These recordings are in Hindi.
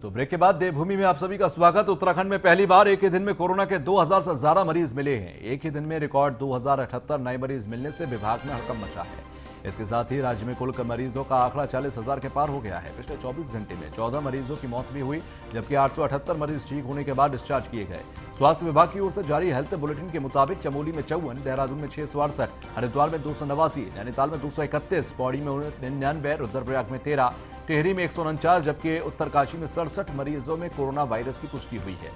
तो ब्रेक के बाद देवभूमि में आप सभी का स्वागत। उत्तराखंड में पहली बार एक ही दिन में कोरोना के 2000 से ज्यादा मरीज मिले हैं। एक ही दिन में रिकॉर्ड 2078 नए मरीज मिलने से विभाग में हड़कंप मचा है। इसके साथ ही राज्य में कुल मरीजों का आंकड़ा 40,000 के पार हो गया है। पिछले 24 घंटे में 14 मरीजों की मौत भी हुई, जबकि 878 मरीज ठीक होने के बाद डिस्चार्ज किए गए। स्वास्थ्य विभाग की ओर से जारी हेल्थ बुलेटिन के मुताबिक चमोली में 54, देहरादून में 668, हरिद्वार में 289, नैनीताल में 231, पौड़ी में 99, रुद्रप्रयाग में 13, टिहरी में 149, जबकि उत्तरकाशी में 67 मरीजों में कोरोना वायरस की पुष्टि हुई है।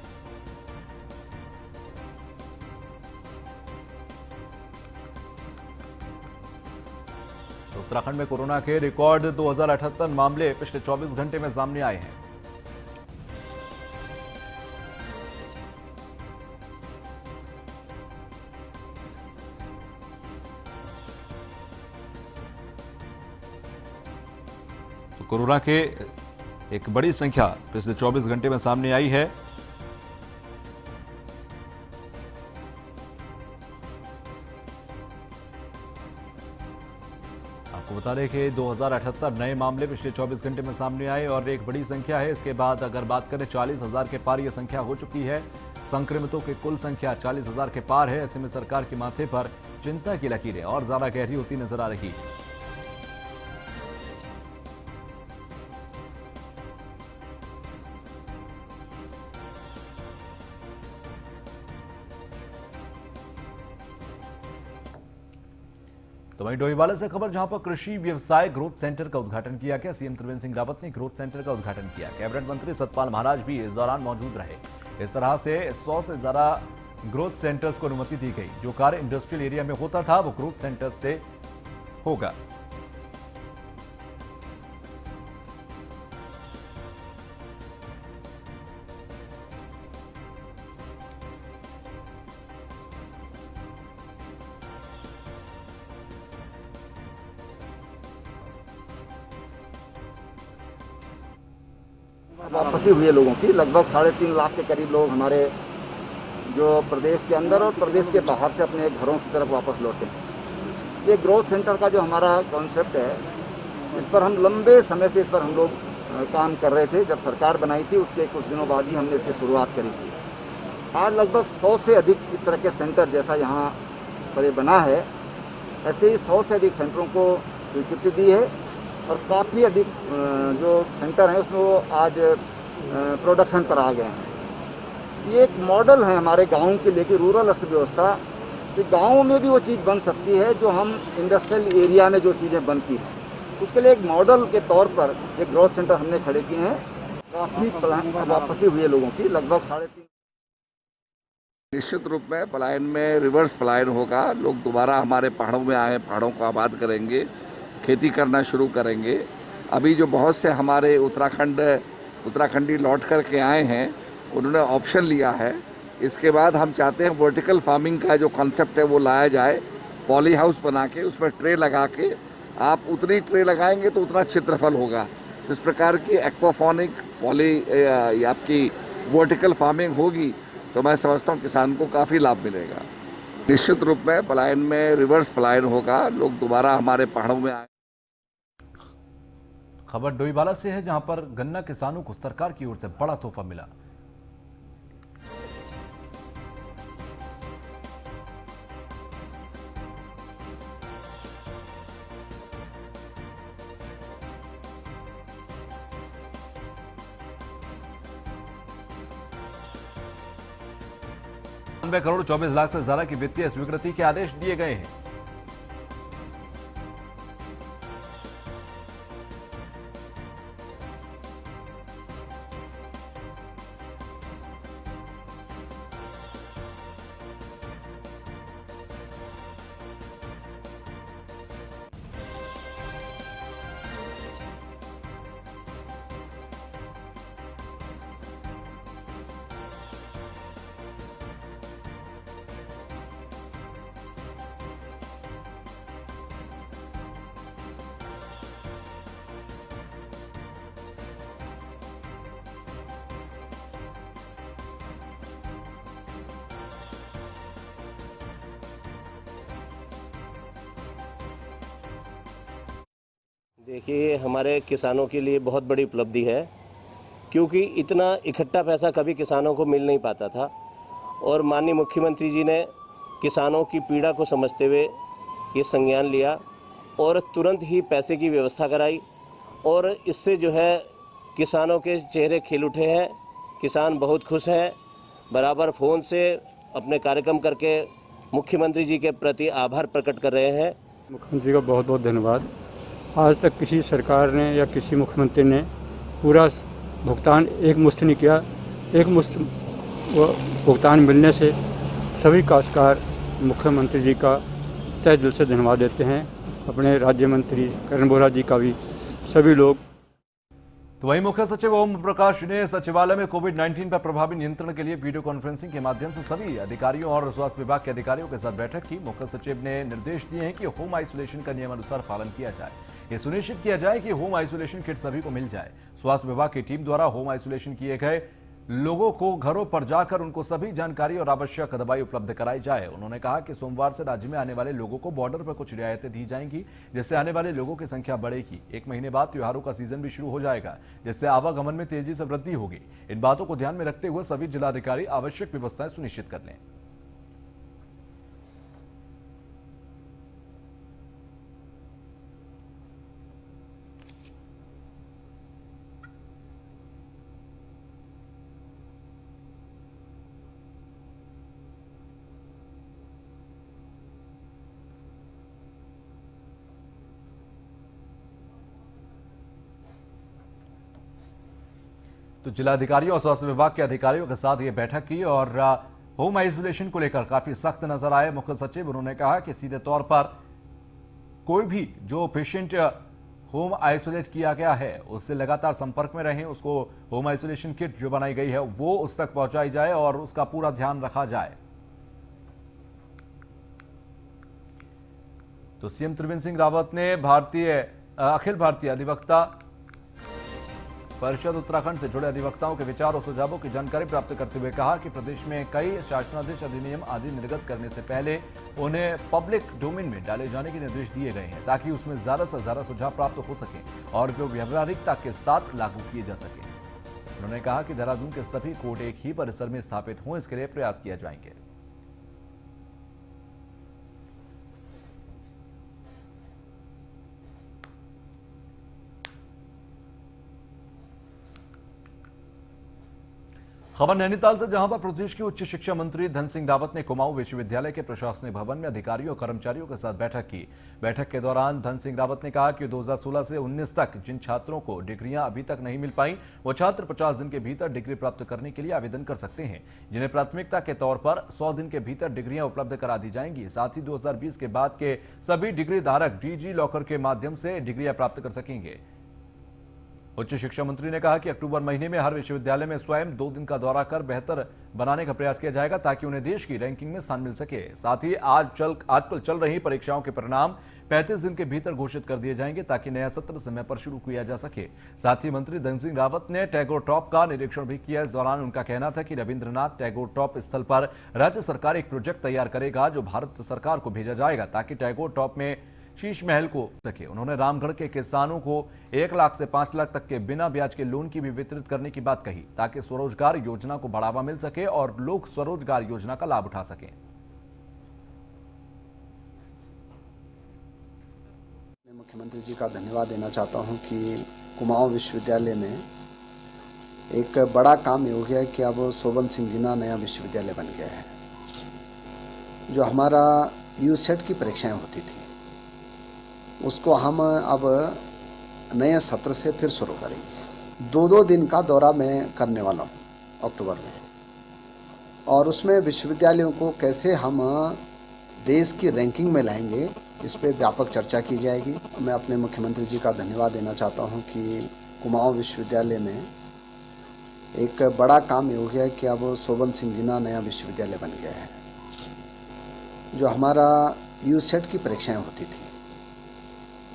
तो उत्तराखंड में कोरोना के रिकॉर्ड 2078 मामले पिछले 24 घंटे में सामने आए हैं। तो कोरोना के एक बड़ी संख्या पिछले 24 घंटे में सामने आई है। आपको बता दें कि 2078 नए मामले पिछले 24 घंटे में सामने आए और एक बड़ी संख्या है। इसके बाद अगर बात करें 40,000 के पार यह संख्या हो चुकी है। संक्रमितों की कुल संख्या 40,000 के पार है। ऐसे में सरकार के माथे पर चिंता की लकीरें और ज्यादा गहरी होती नजर आ रही है। तो वहीं डोईवाला से खबर, जहां पर कृषि व्यवसाय ग्रोथ सेंटर का उद्घाटन किया गया। सीएम त्रिवेंद्र सिंह रावत ने ग्रोथ सेंटर का उद्घाटन किया। कैबिनेट मंत्री सतपाल महाराज भी इस दौरान मौजूद रहे। इस तरह से 100 से ज्यादा ग्रोथ सेंटर्स को अनुमति दी गई। जो कार्य इंडस्ट्रियल एरिया में होता था वो ग्रोथ सेंटर्स से होगा। वापसी हुई है लोगों की, लगभग 3.5 लाख के करीब लोग हमारे जो प्रदेश के अंदर और प्रदेश के बाहर से अपने घरों की तरफ वापस लौटे। ये ग्रोथ सेंटर का जो हमारा कॉन्सेप्ट है, इस पर हम लंबे समय से हम लोग काम कर रहे थे। जब सरकार बनाई थी उसके कुछ दिनों बाद ही हमने इसकी शुरुआत करी थी। आज लगभग 100 से अधिक इस तरह के सेंटर जैसा यहाँ पर बना है, ऐसे ही 100 से अधिक सेंटरों को स्वीकृति दी है और काफ़ी अधिक जो सेंटर हैं उसमें वो आज प्रोडक्शन पर आ गए हैं। ये एक मॉडल है हमारे गाँव के लिए कि रूरल अर्थव्यवस्था कि गाँव में भी वो चीज़ बन सकती है जो हम इंडस्ट्रियल एरिया में जो चीज़ें बनती हैं, उसके लिए एक मॉडल के तौर पर एक ग्रोथ सेंटर हमने खड़े किए हैं। काफ़ी वापसी हुई है लोगों की, लगभग 3.5। निश्चित रूप में पलायन में रिवर्स पलायन होगा। लोग दोबारा हमारे पहाड़ों में आए, पहाड़ों को आबाद करेंगे, खेती करना शुरू करेंगे। अभी जो बहुत से हमारे उत्तराखंडी लौट कर के आए हैं, उन्होंने ऑप्शन लिया है। इसके बाद हम चाहते हैं वर्टिकल फार्मिंग का जो कॉन्सेप्ट है वो लाया जाए। पॉली हाउस बना के उसमें ट्रे लगा के, आप उतनी ट्रे लगाएंगे तो उतना क्षेत्रफल होगा। तो इस प्रकार की एक्वाफोनिक आपकी वर्टिकल फार्मिंग होगी तो मैं समझता हूँ किसान को काफ़ी लाभ मिलेगा। निश्चित रूप में पलायन में रिवर्स पलायन होगा। लोग दोबारा हमारे पहाड़ों में आए। खबर डोईवाला से है, जहां पर गन्ना किसानों को सरकार की ओर से बड़ा तोहफा मिला। करोड़ 24 लाख से ज्यादा की वित्तीय स्वीकृति के आदेश दिए गए हैं। देखिए, हमारे किसानों के लिए बहुत बड़ी उपलब्धि है क्योंकि इतना इकट्ठा पैसा कभी किसानों को मिल नहीं पाता था। और माननीय मुख्यमंत्री जी ने किसानों की पीड़ा को समझते हुए ये संज्ञान लिया और तुरंत ही पैसे की व्यवस्था कराई और इससे जो है किसानों के चेहरे खिल उठे हैं। किसान बहुत खुश हैं, बराबर फ़ोन से अपने कार्यक्रम करके मुख्यमंत्री जी के प्रति आभार प्रकट कर रहे हैं। मुख्यमंत्री का बहुत बहुत धन्यवाद। आज तक किसी सरकार ने या किसी मुख्यमंत्री ने पूरा भुगतान एक मुश्त नहीं किया। एक मुश्त भुगतान मिलने से सभी काश्तकार मुख्यमंत्री जी का तहे दिल से धन्यवाद देते हैं। अपने राज्य मंत्री करण बोहरा जी का भी, सभी लोग। तो वहीं मुख्य सचिव ओम प्रकाश ने सचिवालय में कोविड-19 पर प्रभावी नियंत्रण के लिए वीडियो कॉन्फ्रेंसिंग के माध्यम से सभी अधिकारियों और स्वास्थ्य विभाग के अधिकारियों के साथ बैठक की। मुख्य सचिव ने निर्देश दिए हैं कि होम आइसोलेशन का नियमानुसार पालन किया जाए। ये सुनिश्चित किया जाए कि होम आइसोलेशन किट सभी को मिल जाए। स्वास्थ्य विभाग की टीम द्वारा होम आइसोलेशन किए गए लोगों को घरों पर जाकर उनको सभी जानकारी और आवश्यक दवाई उपलब्ध कराई जाए। उन्होंने कहा कि सोमवार से राज्य में आने वाले लोगों को बॉर्डर पर कुछ रियायतें दी जाएंगी, जिससे आने वाले लोगों की संख्या बढ़ेगी। 1 महीने बाद त्योहारों का सीजन भी शुरू हो जाएगा, जिससे आवागमन में तेजी से वृद्धि होगी। इन बातों को ध्यान में रखते हुए सभी जिलाधिकारी आवश्यक व्यवस्थाएं सुनिश्चित कर लें। तो जिलाधिकारियों और स्वास्थ्य विभाग के अधिकारियों के साथ ये बैठक की और होम आइसोलेशन को लेकर काफी सख्त नजर आए मुख्य सचिव। उन्होंने कहा कि सीधे तौर पर कोई भी जो पेशेंट होम आइसोलेट किया गया है उससे लगातार संपर्क में रहें, उसको होम आइसोलेशन किट जो बनाई गई है वो उस तक पहुंचाई जाए और उसका पूरा ध्यान रखा जाए। तो सीएम त्रिवेंद्र सिंह रावत ने अखिल भारतीय अधिवक्ता परिषद उत्तराखंड से जुड़े अधिवक्ताओं के विचार और सुझावों की जानकारी प्राप्त करते हुए कहा कि प्रदेश में कई शासनादेश अधिनियम आदि निर्गत करने से पहले उन्हें पब्लिक डोमेन में डाले जाने के निर्देश दिए गए हैं, ताकि उसमें ज्यादा से ज्यादा सुझाव प्राप्त हो सके और जो व्यावहारिकता के साथ लागू किए जा सके। उन्होंने कहा कि देहरादून के सभी कोर्ट एक ही परिसर में स्थापित हों, इसके लिए प्रयास किए जाएंगे। खबर नैनीताल से, जहां पर प्रदेश के उच्च शिक्षा मंत्री धन सिंह रावत ने कुमाऊं विश्वविद्यालय के प्रशासनिक भवन में अधिकारियों और कर्मचारियों के साथ बैठक की। बैठक के दौरान धन सिंह रावत ने कहा कि 2016 से 19 तक जिन छात्रों को डिग्रियां अभी तक नहीं मिल पाई, वो छात्र 50 दिन के भीतर डिग्री प्राप्त करने के लिए आवेदन कर सकते हैं, जिन्हें प्राथमिकता के तौर पर 100 दिन के भीतर डिग्रियां उपलब्ध करा दी जाएंगी। साथ ही 2020 के बाद के सभी डिग्री धारक डिजी लॉकर के माध्यम से डिग्रियां प्राप्त कर सकेंगे। उच्च शिक्षा मंत्री ने कहा कि अक्टूबर महीने में हर विश्वविद्यालय में स्वयं 2 दिन का दौरा कर बेहतर बनाने का प्रयास किया जाएगा, ताकि उन्हें देश की रैंकिंग में स्थान मिल सके। साथ ही आजकल चल रही परीक्षाओं के परिणाम 35 दिन के भीतर घोषित कर दिए जाएंगे, ताकि नया सत्र समय पर शुरू किया जा सके। साथ ही मंत्री धन सिंह रावत ने टैगोर टॉप का निरीक्षण भी किया। इस दौरान उनका कहना था कि रविंद्रनाथ टैगोर टॉप स्थल पर राज्य सरकार एक प्रोजेक्ट तैयार करेगा, जो भारत सरकार को भेजा जाएगा, ताकि टैगोर टॉप में शीश महल को सके। उन्होंने रामगढ़ के किसानों को 1 लाख से 5 लाख तक के बिना ब्याज के लोन की भी वितरित करने की बात कही, ताकि स्वरोजगार योजना को बढ़ावा मिल सके और लोग स्वरोजगार योजना का लाभ उठा सकें। मुख्यमंत्री जी का धन्यवाद देना चाहता हूं कि कुमाऊं विश्वविद्यालय में एक बड़ा काम ये हो गया है कि अब शोभन सिंह जीना नया विश्वविद्यालय बन गया है। जो हमारा यूसेट की परीक्षाएं होती थी, उसको हम अब नए सत्र से फिर शुरू करेंगे। 2-2 दिन का दौरा मैं करने वाला हूँ अक्टूबर में, और उसमें विश्वविद्यालयों को कैसे हम देश की रैंकिंग में लाएंगे, इस पे व्यापक चर्चा की जाएगी। मैं अपने मुख्यमंत्री जी का धन्यवाद देना चाहता हूँ कि कुमाऊं विश्वविद्यालय में एक बड़ा काम ये हो गया है कि अब शोभन सिंह जीना नया विश्वविद्यालय बन गया है। जो हमारा यूसेट की परीक्षाएं होती थी,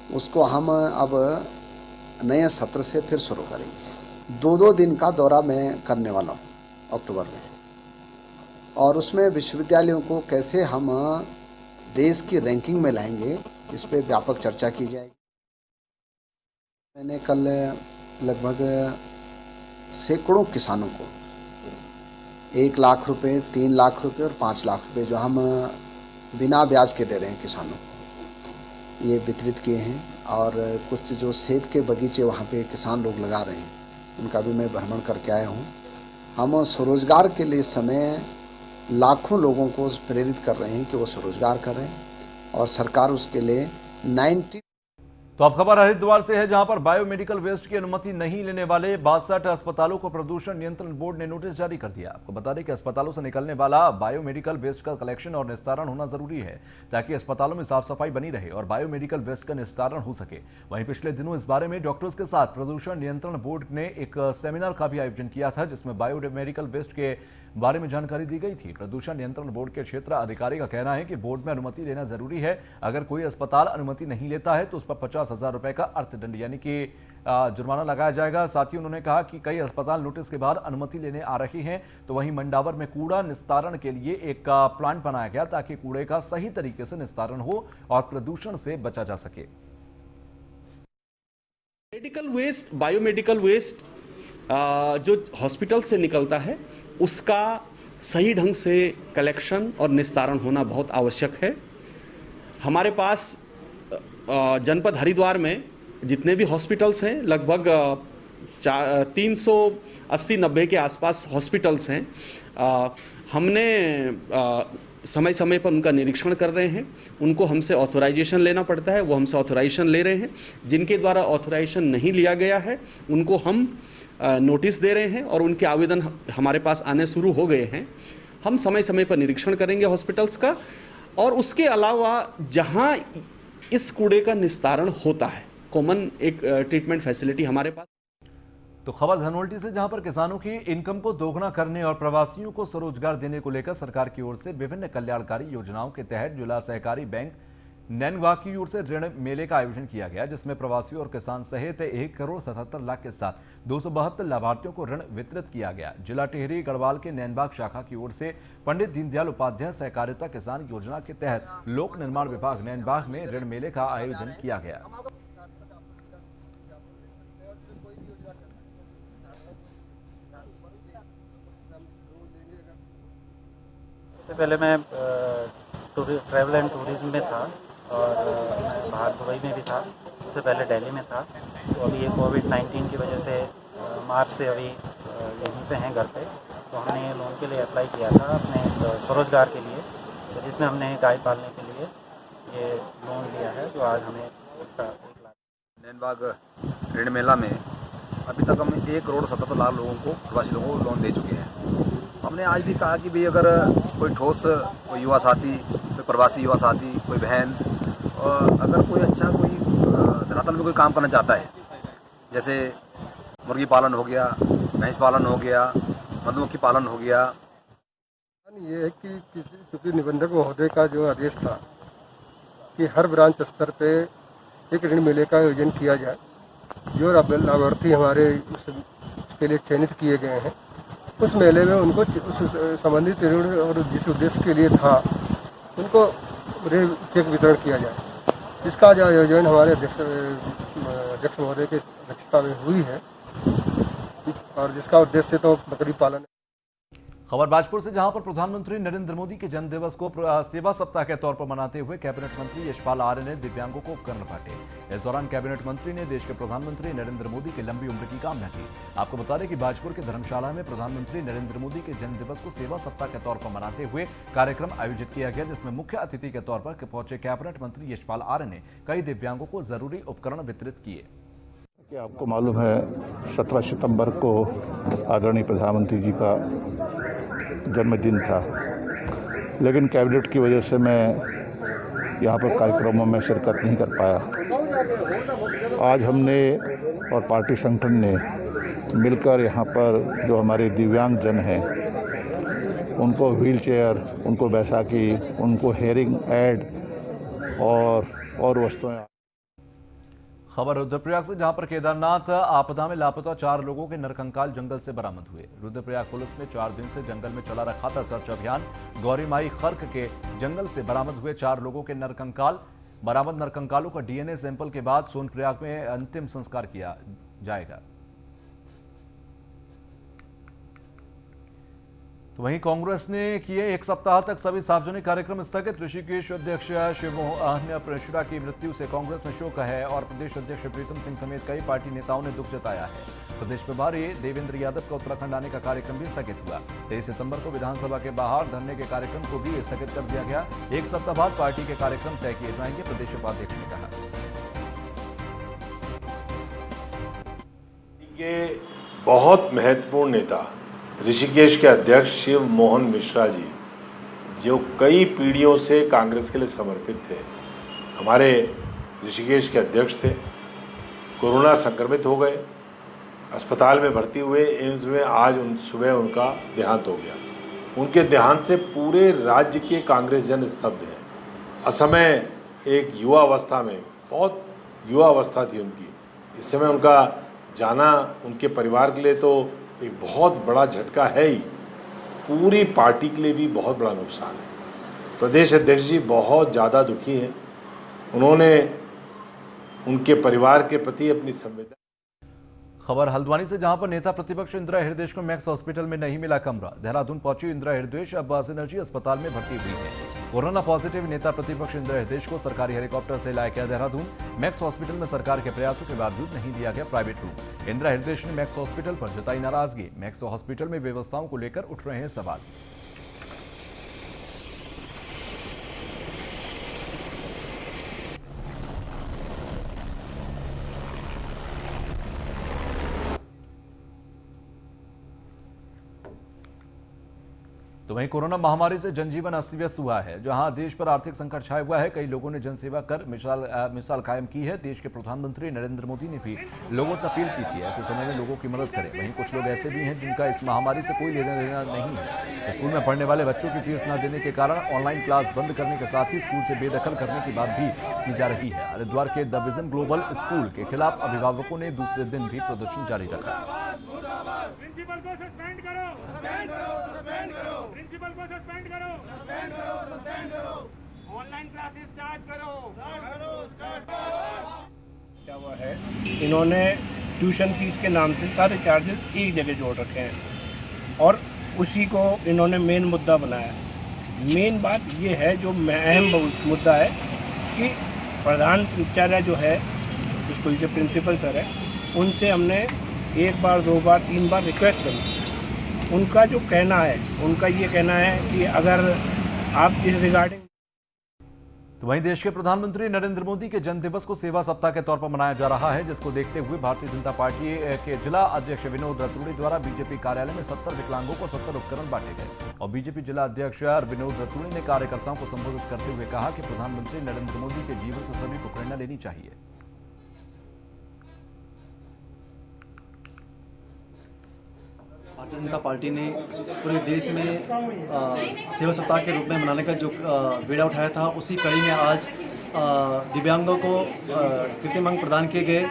उसको हम अब नए सत्र से फिर शुरू करेंगे। 2-2 दिन का दौरा मैं करने वाला हूँ अक्टूबर में, और उसमें विश्वविद्यालयों को कैसे हम देश की रैंकिंग में लाएंगे, इस पे व्यापक चर्चा की जाएगी। मैंने कल लगभग सैकड़ों किसानों को 1 लाख रुपए, 3 लाख रुपए और 5 लाख रुपए जो हम बिना ब्याज के दे रहे हैं किसानों को, ये वितरित किए हैं। और कुछ जो सेब के बगीचे वहाँ पे किसान लोग लगा रहे हैं, उनका भी मैं भ्रमण करके आया हूँ। हम स्वरोजगार के लिए इस समय लाखों लोगों को प्रेरित कर रहे हैं कि वो स्वरोजगार करें, और सरकार उसके लिए 90। तो अब खबर हरिद्वार से है, जहां पर बायोमेडिकल वेस्ट की अनुमति नहीं लेने वाले 62 अस्पतालों को प्रदूषण नियंत्रण बोर्ड ने नोटिस जारी कर दिया। आपको बता दें कि अस्पतालों से निकलने वाला बायोमेडिकल वेस्ट का कलेक्शन और निस्तारण होना जरूरी है, ताकि अस्पतालों में साफ सफाई बनी रहे और बायोमेडिकल वेस्ट का निस्तारण हो सके। वहीं पिछले दिनों इस बारे में डॉक्टर्स के साथ प्रदूषण नियंत्रण बोर्ड ने एक सेमिनार का भी आयोजन किया था, जिसमें बायोमेडिकल वेस्ट के बारे में जानकारी दी गई थी। प्रदूषण नियंत्रण बोर्ड के क्षेत्र अधिकारी का कहना है कि बोर्ड में अनुमति लेना जरूरी है। अगर कोई अस्पताल अनुमति नहीं लेता है तो उस पर 50,000 रुपए का अर्थदंड यानी कि जुर्माना लगाया जाएगा। साथ ही उन्होंने कहा कि कई अस्पताल नोटिस के बाद अनुमति लेने आ रही हैं, तो वहीं मंडावर में कूड़ा निस्तारण के लिए एक प्लांट बनाया गया, ताकि कूड़े का सही तरीके से निस्तारण हो और प्रदूषण से बचा जा सके। मेडिकल वेस्ट, बायोमेडिकल वेस्ट जो हॉस्पिटल से निकलता है, उसका सही ढंग से कलेक्शन और निस्तारण होना बहुत आवश्यक है। हमारे पास जनपद हरिद्वार में जितने भी हॉस्पिटल्स हैं, लगभग 380-90 के आसपास हॉस्पिटल्स हैं। हमने समय समय पर उनका निरीक्षण कर रहे हैं। उनको हमसे ऑथोराइजेशन लेना पड़ता है, वो हमसे ऑथोराइजेशन ले रहे हैं। जिनके द्वारा ऑथोराइजेशन नहीं लिया गया है, उनको हम नोटिस दे रहे हैं और उनके आवेदन हमारे पास आने शुरू हो गए हैं। हम समय समय पर निरीक्षण करेंगे हॉस्पिटल्स का, और उसके अलावा जहां इस कूड़े का निस्तारण होता है, कॉमन एक ट्रीटमेंट फैसिलिटी हमारे पास। तो खबर धनोल्टी से, जहां पर किसानों की इनकम को दोगुना करने और प्रवासियों को स्वरोजगार देने को लेकर सरकार की ओर से विभिन्न कल्याणकारी योजनाओं के तहत जिला सहकारी बैंक नैनवा की ओर से ऋण मेले का आयोजन किया गया, जिसमें प्रवासियों और किसान सहित 1,77,00,000 के साथ 272 लाभार्थियों को ऋण वितरित किया गया। जिला टिहरी गढ़वाल के नैनबाग शाखा की ओर से पंडित दीनदयाल उपाध्याय सहकारिता किसान योजना के तहत लोक निर्माण विभाग नैनबाग में ऋण मेले का आयोजन किया गया। इससे पहले मैं ट्रैवल एंड टूरिज्म में था, और मैं बाहर दुबई में भी था। इससे पहले दिल्ली में था। तो अभी ये कोविड-19 की वजह से मार्च से अभी यहीं पे हैं, घर पे। तो हमने लोन के लिए अप्लाई किया था अपने स्वरोजगार के लिए, तो जिसमें हमने गाय पालने के लिए ये लोन लिया है, जो आज हमें 1 लाख। नैनबाग ऋण मेला में अभी तक हम 1,77,00,000 लोगों को, प्रवासी लोगों को लोन दे चुके हैं। हमने आज भी कहा कि भाई अगर कोई ठोस, कोई युवा साथी, कोई प्रवासी युवा साथी, कोई बहन, और अगर कोई अच्छा कोई धरातल में कोई काम करना चाहता है, जैसे मुर्गी पालन हो गया, भैंस पालन हो गया, मधुमक्खी पालन हो गया। ये है कि चूँकि निबंधक महोदय का जो आदेश था कि हर ब्रांच स्तर पे एक ऋण मेले का आयोजन किया जाए, जो लाभार्थी हमारे उसके लिए चयनित किए गए हैं, उस मेले में उनको उस संबंधित ऋण और जिस उद्देश्य के लिए था, उनको चेक वितरण किया जाए। इसका जो आयोजन हमारे अध्यक्ष महोदय की अध्यक्षता में हुई है, और जिसका उद्देश्य तो बकरी पालन। खबर बाजपुर से, जहां पर प्रधानमंत्री नरेंद्र मोदी के जन्मदिवस को सेवा सप्ताह के तौर पर मनाते हुए कैबिनेट मंत्री यशपाल आर्य ने दिव्यांगों को उपकरण बांटे। इस दौरान कैबिनेट मंत्री ने देश के प्रधानमंत्री नरेंद्र मोदी की लंबी उम्र की कामना की। आपको बता दें कि बाजपुर के धर्मशाला में प्रधानमंत्री नरेंद्र मोदी के जन्मदिवस को सेवा सप्ताह के तौर पर मनाते हुए कार्यक्रम आयोजित किया गया, जिसमें मुख्य अतिथि के तौर पर पहुंचे कैबिनेट मंत्री यशपाल आर्य ने कई दिव्यांगों को जरूरी उपकरण वितरित किए। कि आपको मालूम है 17 सितंबर को आदरणीय प्रधानमंत्री जी का जन्मदिन था, लेकिन कैबिनेट की वजह से मैं यहाँ पर कार्यक्रमों में शिरकत नहीं कर पाया। आज हमने और पार्टी संगठन ने मिलकर यहाँ पर जो हमारे दिव्यांग जन हैं, उनको व्हील चेयर, उनको बैसाखी, उनको हेयरिंग एड और वस्तुएं। खबर रुद्रप्रयाग से, जहां पर केदारनाथ आपदा में लापता 4 लोगों के नरकंकाल जंगल से बरामद हुए। रुद्रप्रयाग पुलिस ने 4 दिन से जंगल में चला रखा था सर्च अभियान। गौरीमाई खर्क के जंगल से बरामद हुए 4 लोगों के बरामद नरकंकालों का डीएनए सैंपल के बाद सोनप्रयाग में अंतिम संस्कार किया जाएगा। तो वहीं कांग्रेस ने किए एक सप्ताह तक सभी सार्वजनिक कार्यक्रम स्थगित। ऋषिकेश अध्यक्ष शिवमोहन मिश्रा की मृत्यु से कांग्रेस में शोक है और प्रदेश अध्यक्ष प्रीतम सिंह समेत कई पार्टी नेताओं ने दुख जताया है। प्रदेश प्रभारी देवेंद्र यादव का उत्तराखंड आने का कार्यक्रम भी स्थगित हुआ। 23 सितंबर को विधानसभा के बाहर धरने के कार्यक्रम को भी स्थगित कर दिया गया। एक सप्ताह बाद पार्टी के कार्यक्रम तय किए जाएंगे, प्रदेश उपाध्यक्ष ने कहा। ये बहुत महत्वपूर्ण नेता ऋषिकेश के अध्यक्ष शिव मोहन मिश्रा जी, जो कई पीढ़ियों से कांग्रेस के लिए समर्पित थे, हमारे ऋषिकेश के अध्यक्ष थे। कोरोना संक्रमित हो गए, अस्पताल में भर्ती हुए, एम्स में आज सुबह उनका देहांत हो गया। उनके देहांत से पूरे राज्य के कांग्रेस जन स्तब्ध हैं। असमय एक युवा अवस्था में, बहुत युवा अवस्था थी उनकी, इस समय उनका जाना उनके परिवार के लिए तो एक बहुत बड़ा झटका है ही, पूरी पार्टी के लिए भी बहुत बड़ा नुकसान है। प्रदेश अध्यक्ष जी बहुत ज़्यादा दुखी हैं। उन्होंने उनके परिवार के प्रति अपनी संवेदना। खबर हल्द्वानी से, जहां पर नेता प्रतिपक्ष इंदिरा हृदयेश को मैक्स हॉस्पिटल में नहीं मिला कमरा। देहरादून पहुंची इंदिरा हृदयेश अब सिनर्जी अस्पताल में भर्ती हुई है। कोरोना पॉजिटिव नेता प्रतिपक्ष इंदिरा हृदयेश को सरकारी हेलीकॉप्टर से लाया गया देहरादून। मैक्स हॉस्पिटल में सरकार के प्रयासों के बावजूद नहीं दिया गया प्राइवेट रूम। इंदिरा हृदयेश ने मैक्स हॉस्पिटल पर जताई नाराजगी। मैक्स हॉस्पिटल में व्यवस्थाओं को लेकर उठ रहे हैं सवाल। तो वहीं कोरोना महामारी से जनजीवन अस्त व्यस्त हुआ है। जहां देश पर आर्थिक संकट छाया हुआ है, कई लोगों ने जनसेवा कर मिसाल कायम की है। देश के प्रधानमंत्री नरेंद्र मोदी ने भी लोगों से अपील की थी ऐसे समय में लोगों की मदद करें। वहीं कुछ लोग ऐसे भी हैं जिनका इस महामारी से कोई लेना देना नहीं है। स्कूल में पढ़ने वाले बच्चों की फीस न देने के कारण ऑनलाइन क्लास बंद करने के साथ ही स्कूल से बेदखल करने की बात भी की जा रही है। हरिद्वार के द विजन ग्लोबल स्कूल के खिलाफ अभिभावकों ने दूसरे दिन भी प्रदर्शन जारी रखा। प्रिंसिपल को सस्पेंड करो, सस्पेंड करो, सस्पेंड करो, प्रिंसिपल को सस्पेंड करो, सस्पेंड करो, सस्पेंड करो, ऑनलाइन क्लासेस स्टार्ट करो, स्टार्ट करो। क्या हुआ है, इन्होंने ट्यूशन फीस के नाम से सारे चार्जेस एक जगह जोड़ रखे हैं और उसी को इन्होंने मेन मुद्दा बनाया। मेन बात ये है, जो अहम मुद्दा है कि प्रधानाचार्य जो है स्कूल के प्रिंसिपल सर है, उनसे हमने एक बार, दो बार, तीन बार रिक्वेस्ट करी। उनका जो कहना है, उनका ये कहना है कि अगर आप इस रिगार्डिंग। तो वहीं देश के प्रधानमंत्री नरेंद्र मोदी के जन्मदिवस को सेवा सप्ताह के तौर पर मनाया जा रहा है, जिसको देखते हुए भारतीय जनता पार्टी के जिला अध्यक्ष विनोद रतूड़ी द्वारा बीजेपी कार्यालय में 70 विकलांगों को 70 उपकरण बांटे गए। और बीजेपी जिला अध्यक्ष विनोद रतूड़ी ने कार्यकर्ताओं को संबोधित करते हुए कहा कि प्रधानमंत्री नरेंद्र मोदी के जीवन से सभी को प्रेरणा लेनी चाहिए। भारतीय जनता पार्टी ने पूरे देश में सेवा सप्ताह के रूप में मनाने का जो बीड़ा उठाया था, उसी कड़ी में आज दिव्यांगों को कृत्रिम अंग प्रदान किए गए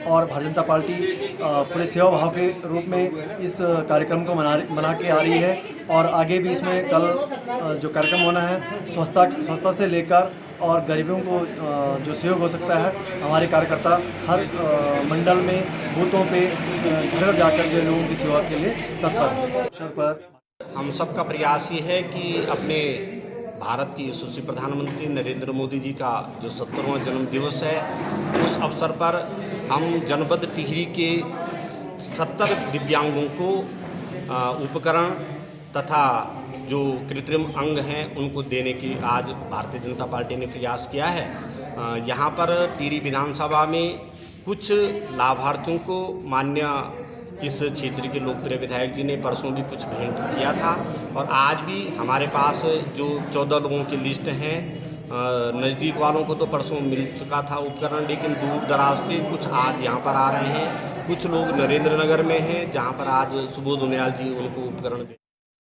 और भारतीय जनता पार्टी पूरे सेवा भाव के रूप में इस कार्यक्रम को मना के आ रही है। और आगे भी इसमें कल जो कार्यक्रम होना है, स्वच्छता से लेकर और गरीबों को जो सहयोग हो सकता है, हमारे कार्यकर्ता हर मंडल में, बूथों पे घर जाकर जो लोगों की सेवा के लिए तत्पर हैं। हम सबका प्रयास ये है कि अपने भारत की यशस्वी प्रधानमंत्री नरेंद्र मोदी जी का जो 70वां जन्म दिवस है, उस अवसर पर हम जनपद टिहरी के 70 दिव्यांगों को उपकरण तथा जो कृत्रिम अंग हैं उनको देने की आज भारतीय जनता पार्टी ने प्रयास किया है। यहाँ पर टिहरी विधानसभा में कुछ लाभार्थियों को मान्य इस क्षेत्र के लोकप्रिय विधायक जी ने परसों भी कुछ भेंट किया था और आज भी हमारे पास जो 14 लोगों की लिस्ट हैं, नज़दीक वालों को तो परसों मिल चुका था उपकरण, लेकिन दूर दराज से कुछ आज यहाँ पर आ रहे हैं। कुछ लोग नरेंद्र नगर में हैं, जहाँ पर आज सुबोध उनियाल जी उनको उपकरण